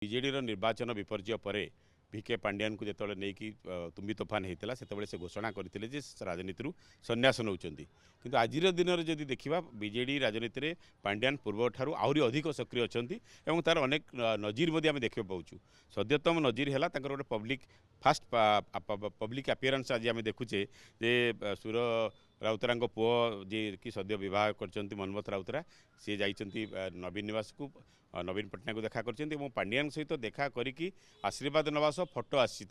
ବିଜେଡିର ନିର୍ବାଚନ ବିପର୍ଯ୍ୟୟ ପରେ ଭିକେ ପାଣ୍ଡିଆନକୁ ଯେତେବେଳେ ନେଇକି ତୁମ୍ବି ତୋଫାନ ହେଇଥିଲା ସେତେବେଳେ ସେ ଘୋଷଣା କରିଥିଲେ ଯେ ରାଜନୀତିରୁ ସନ୍ନ୍ୟାସ ନେଉଛନ୍ତି। କିନ୍ତୁ ଆଜିର ଦିନରେ ଯଦି ଦେଖିବା ବିଜେଡି ରାଜନୀତିରେ ପାଣ୍ଡିଆନ ପୂର୍ବଠାରୁ ଆହୁରି ଅଧିକ ସକ୍ରିୟ ଅଛନ୍ତି ଏବଂ ତାର ଅନେକ ନଜିର ମଧ୍ୟ ଆମେ ଦେଖିବାକୁ ପାଉଛୁ। ସଦ୍ୟତମ ନଜିର ହେଲା ତାଙ୍କର ଗୋଟେ ଫାଷ୍ଟ ପବ୍ଲିକ୍ ଆପିୟରାନ୍ସ ଆଜି ଆମେ ଦେଖୁଛେ ଯେ ସୁର ରାଉତରାଙ୍କ ପୁଅ ଯିଏକି ସଦ୍ୟ ବିବାହ କରିଛନ୍ତି ମନ୍ମଥ ରାଉତରା सी जाइछन्ति नवीन निवास को नवीन पट्टनायक को देखा करछन्ति एवं पांडियान सहित देखा करिकी आशीर्वाद नवा सह फोटो आसी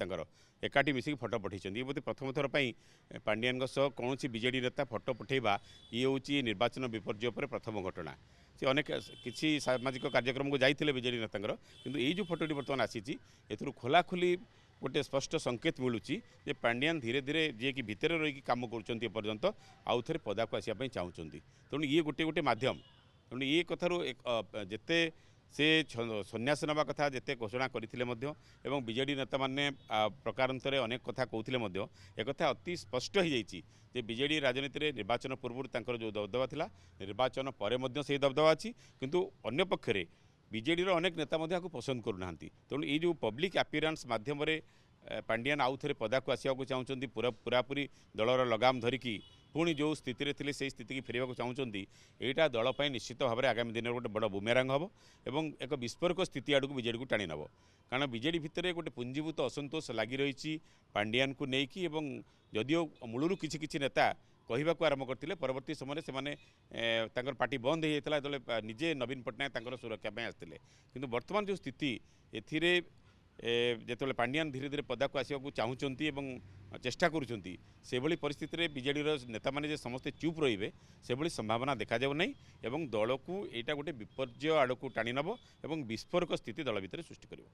एकाठी मिसिक फोटो पठाई बोधे प्रथम थर पर पांडियान कौन बीजेडी नेता फोटो पठेबा ये हूँ निर्वाचन विपर्यय पर प्रथम घटना। से अनेक किसी सामाजिक कार्यक्रम को जाइए बीजेडी नेता किंतु ये जो फोटोटी बर्तमान आसी खोलाखोली गोटे स्पष्ट संकेत मिलूँ जे पांडियान धीरे धीरे जी कि भितर रही कम करपर्यंत आउ थे पदा को आसपा चाहूँगी तेणु ये गोटे गोटे माध्यम तेणु ये कथार जिते से सन्यास नवा कथा जिते घोषणा करते बीजेडी नेता माने प्रकारांतरे अनेक कथा कहते एक कथा अति स्पष्ट हो जाए बीजेडी राजनीति में निर्वाचन पूर्व जो दबदबा था निर्वाचन पर से दबदबा अच्छी किंतु अन्य पक्षरे बीजेडी अनेक नेता को पसंद करूना तेणु ये जो पब्लिक अपीयरेंस माध्यम पांडियान आउ थे पदा को आसवा चाहते पूरापूरी दलर लगाम धरिकी पुणी जो स्थिति रे थिले से स्थिति की फेरवा चाहते यहाँ दलपाई निश्चित भाव में आगामी दिन में गोटे बड़ बुमेरांग हम और एक विस्फोरक स्थिति आड़ को बीजेडी को टाणी नब कारण बीजेडी भितर गोटे पुंजीभूत असंतोष लगी रही पांडियान को लेकिन जदिओ मूलरू किसी नेता कहवाक आरंभ करते परवर्ती समय से पार्टी बंद हो जाता जो निजे नवीन पट्टनायक सुरक्षा आसते कि बर्तमान जो स्थिति ए जिते पांडियान धीरे धीरे पदा को आसवा चाहूँगी चेष्टा करुँच परिस्थिति बीजेडी नेता मैंने समस्ते चुप रे से संभावना देखा जाऊ नहीं एवं दल को यहाँ गोटे विपर्यय आड़ को टाणी नब और विस्फोरक स्थिति दल भितर सृष्टि कर।